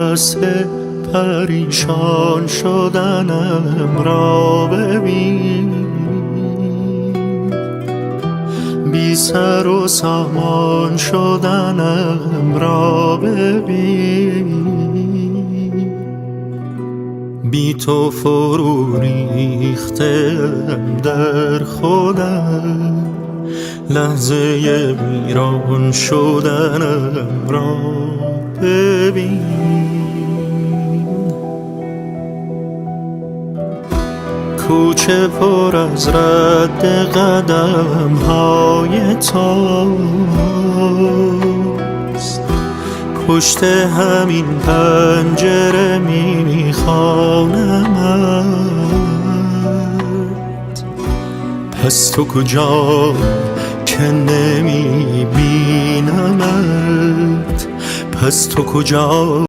اصل پریشان شدنم را ببین، بی سر و سامان شدنم را ببین، بی تو فرو ریختم در خودم، لحظه ویران شدنم را ببین. کوچه پر از رد قدم های تاست، پشت همین پنجره میخوانمت. پس تو کجا که نمیبینمت؟ پس تو کجا